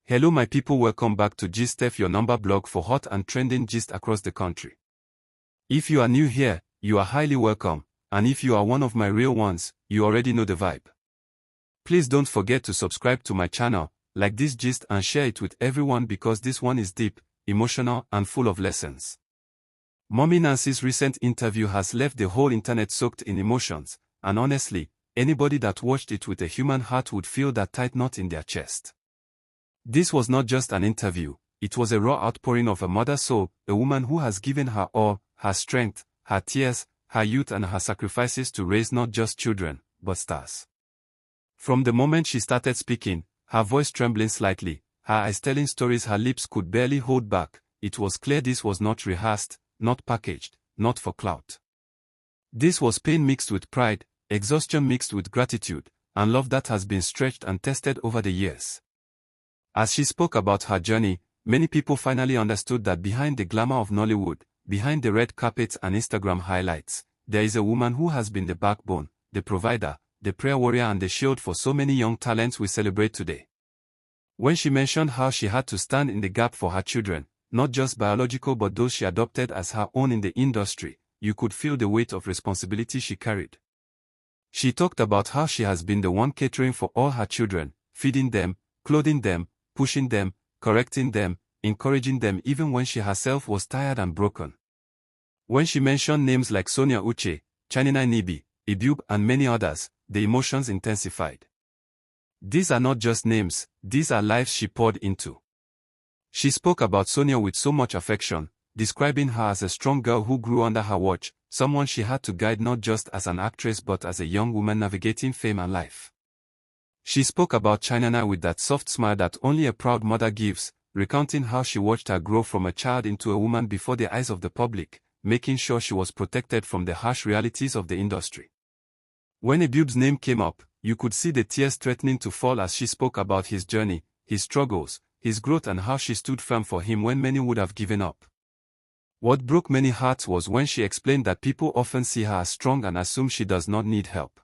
Hello my people, welcome back to GistF, your number blog for hot and trending gist across the country. If you are new here, you are highly welcome, and if you are one of my real ones, you already know the vibe. Please don't forget to subscribe to my channel, like this gist and share it with everyone because this one is deep, emotional and full of lessons. Mommy Nancy's recent interview has left the whole internet soaked in emotions, and honestly, anybody that watched it with a human heart would feel that tight knot in their chest. This was not just an interview, it was a raw outpouring of a mother's soul, a woman who has given her all, her strength, her tears, her youth and her sacrifices to raise not just children, but stars. From the moment she started speaking, her voice trembling slightly, her eyes telling stories her lips could barely hold back, it was clear this was not rehearsed, not packaged, not for clout. This was pain mixed with pride, exhaustion mixed with gratitude, and love that has been stretched and tested over the years. As she spoke about her journey, many people finally understood that behind the glamour of Nollywood, behind the red carpets and Instagram highlights, there is a woman who has been the backbone, the provider, the prayer warrior and the shield for so many young talents we celebrate today. When she mentioned how she had to stand in the gap for her children, not just biological but those she adopted as her own in the industry, you could feel the weight of responsibility she carried. She talked about how she has been the one catering for all her children, feeding them, clothing them, pushing them, correcting them, encouraging them even when she herself was tired and broken. When she mentioned names like Sonia Uche, Chanina Nibi, Ibube and many others, the emotions intensified. These are not just names, these are lives she poured into. She spoke about Sonia with so much affection, describing her as a strong girl who grew under her watch, someone she had to guide not just as an actress but as a young woman navigating fame and life. She spoke about Chanina with that soft smile that only a proud mother gives, recounting how she watched her grow from a child into a woman before the eyes of the public, making sure she was protected from the harsh realities of the industry. When Ibube's name came up, you could see the tears threatening to fall as she spoke about his journey, his struggles, his growth and how she stood firm for him when many would have given up. What broke many hearts was when she explained that people often see her as strong and assume she does not need help.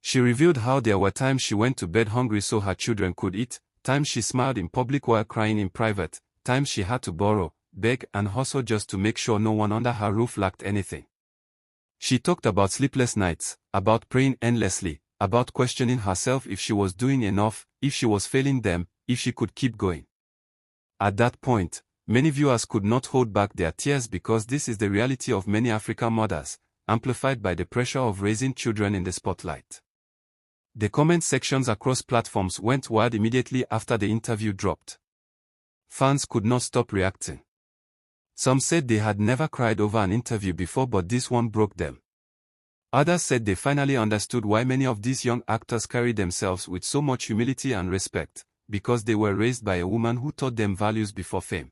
She revealed how there were times she went to bed hungry so her children could eat, times she smiled in public while crying in private, times she had to borrow, beg and hustle just to make sure no one under her roof lacked anything. She talked about sleepless nights, about praying endlessly, about questioning herself if she was doing enough, if she was failing them, if she could keep going. At that point, many viewers could not hold back their tears because this is the reality of many African mothers, amplified by the pressure of raising children in the spotlight. The comment sections across platforms went wild immediately after the interview dropped. Fans could not stop reacting. Some said they had never cried over an interview before but this one broke them. Others said they finally understood why many of these young actors carry themselves with so much humility and respect, because they were raised by a woman who taught them values before fame.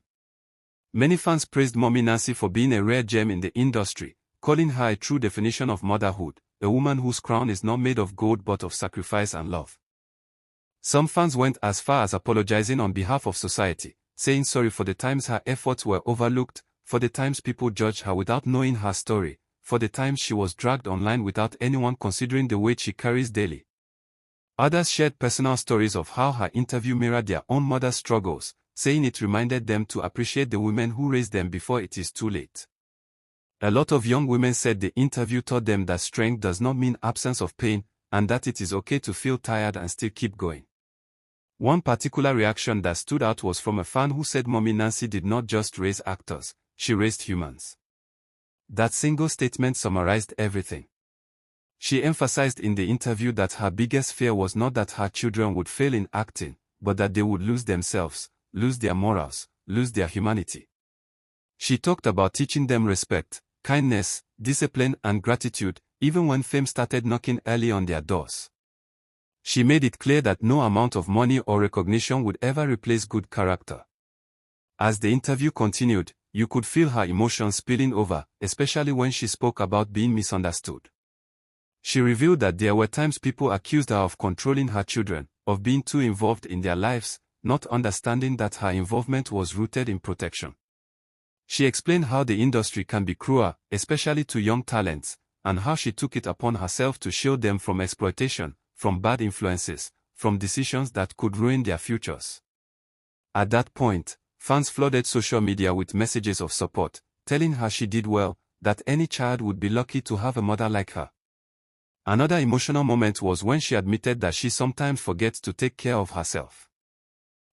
Many fans praised Mommy Nancy for being a rare gem in the industry, calling her a true definition of motherhood, a woman whose crown is not made of gold but of sacrifice and love. Some fans went as far as apologizing on behalf of society, saying sorry for the times her efforts were overlooked, for the times people judged her without knowing her story, for the times she was dragged online without anyone considering the weight she carries daily. Others shared personal stories of how her interview mirrored their own mother's struggles, saying it reminded them to appreciate the women who raised them before it is too late. A lot of young women said the interview taught them that strength does not mean absence of pain, and that it is okay to feel tired and still keep going. One particular reaction that stood out was from a fan who said Mommy Nancy did not just raise actors, she raised humans. That single statement summarized everything. She emphasized in the interview that her biggest fear was not that her children would fail in acting, but that they would lose themselves, lose their morals, lose their humanity. She talked about teaching them respect, kindness, discipline and gratitude, even when fame started knocking early on their doors. She made it clear that no amount of money or recognition would ever replace good character. As the interview continued, you could feel her emotions spilling over, especially when she spoke about being misunderstood. She revealed that there were times people accused her of controlling her children, of being too involved in their lives, not understanding that her involvement was rooted in protection. She explained how the industry can be cruel, especially to young talents, and how she took it upon herself to shield them from exploitation, from bad influences, from decisions that could ruin their futures. At that point, fans flooded social media with messages of support, telling her she did well, that any child would be lucky to have a mother like her. Another emotional moment was when she admitted that she sometimes forgets to take care of herself.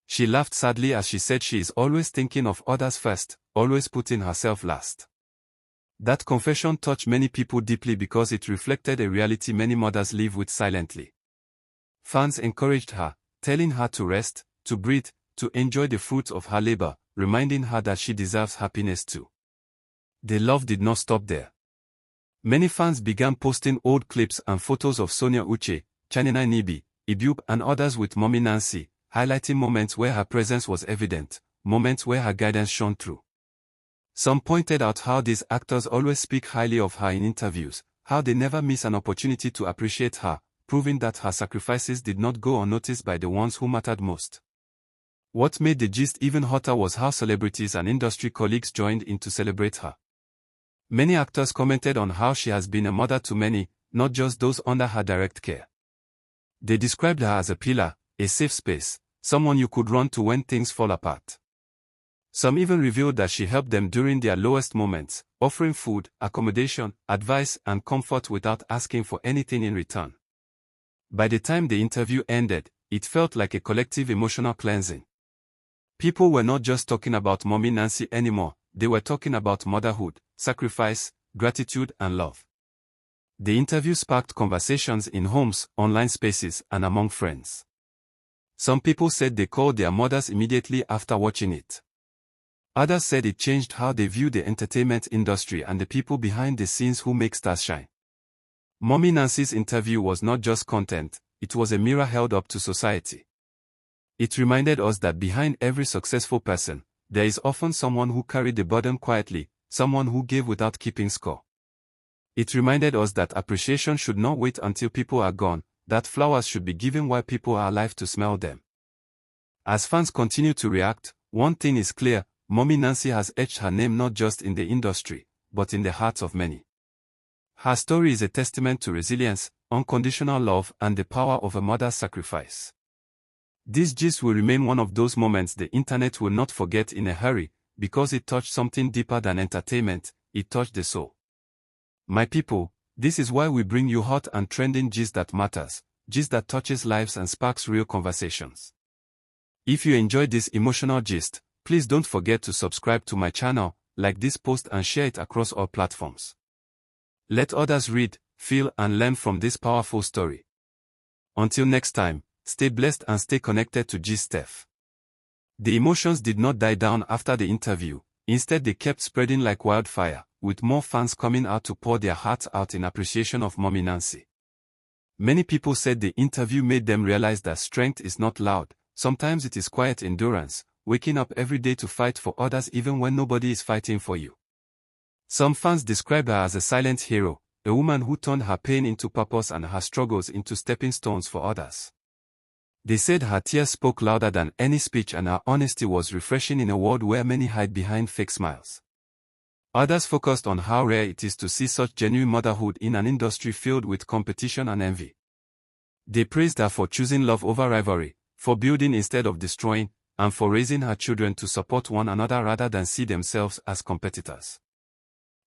She laughed sadly as she said she is always thinking of others first, always putting herself last. That confession touched many people deeply because it reflected a reality many mothers live with silently. Fans encouraged her, telling her to rest, to breathe, to enjoy the fruits of her labor, reminding her that she deserves happiness too. The love did not stop there. Many fans began posting old clips and photos of Sonia Uche, Chanina Nibi, Ibube and others with Mommy Nancy, highlighting moments where her presence was evident, moments where her guidance shone through. Some pointed out how these actors always speak highly of her in interviews, how they never miss an opportunity to appreciate her, proving that her sacrifices did not go unnoticed by the ones who mattered most. What made the gist even hotter was how celebrities and industry colleagues joined in to celebrate her. Many actors commented on how she has been a mother to many, not just those under her direct care. They described her as a pillar, a safe space, someone you could run to when things fall apart. Some even revealed that she helped them during their lowest moments, offering food, accommodation, advice, and comfort without asking for anything in return. By the time the interview ended, it felt like a collective emotional cleansing. People were not just talking about Mommy Nancy anymore, they were talking about motherhood, sacrifice, gratitude, and love. The interview sparked conversations in homes, online spaces, and among friends. Some people said they called their mothers immediately after watching it. Others said it changed how they view the entertainment industry and the people behind the scenes who make stars shine. Mommy Nancy's interview was not just content, it was a mirror held up to society. It reminded us that behind every successful person, there is often someone who carried the burden quietly, someone who gave without keeping score. It reminded us that appreciation should not wait until people are gone, that flowers should be given while people are alive to smell them. As fans continue to react, one thing is clear, Mommy Nancy has etched her name not just in the industry, but in the hearts of many. Her story is a testament to resilience, unconditional love, and the power of a mother's sacrifice. This gist will remain one of those moments the internet will not forget in a hurry, because it touched something deeper than entertainment, it touched the soul. My people, this is why we bring you hot and trending gist that matters, gist that touches lives and sparks real conversations. If you enjoyed this emotional gist, please don't forget to subscribe to my channel, like this post and share it across all platforms. Let others read, feel and learn from this powerful story. Until next time, stay blessed and stay connected to GSTEF. The emotions did not die down after the interview, instead they kept spreading like wildfire, with more fans coming out to pour their hearts out in appreciation of Mommy Nancy. Many people said the interview made them realize that strength is not loud, sometimes it is quiet endurance, waking up every day to fight for others even when nobody is fighting for you. Some fans described her as a silent hero, a woman who turned her pain into purpose and her struggles into stepping stones for others. They said her tears spoke louder than any speech and her honesty was refreshing in a world where many hide behind fake smiles. Others focused on how rare it is to see such genuine motherhood in an industry filled with competition and envy. They praised her for choosing love over rivalry, for building instead of destroying, and for raising her children to support one another rather than see themselves as competitors.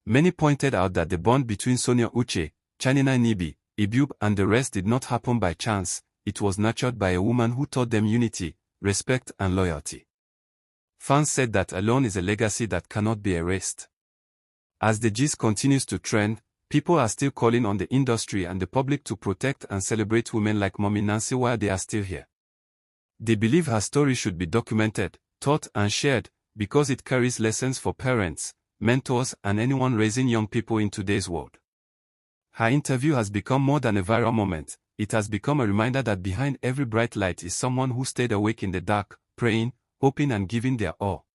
Many pointed out that the bond between Sonia Uche, Chanina Nibi, Ibube and the rest did not happen by chance, it was nurtured by a woman who taught them unity, respect and loyalty. Fans said that alone is a legacy that cannot be erased. As the gist continues to trend, people are still calling on the industry and the public to protect and celebrate women like Mommy Nancy while they are still here. They believe her story should be documented, taught and shared, because it carries lessons for parents, mentors and anyone raising young people in today's world. Her interview has become more than a viral moment, it has become a reminder that behind every bright light is someone who stayed awake in the dark, praying, hoping and giving their all.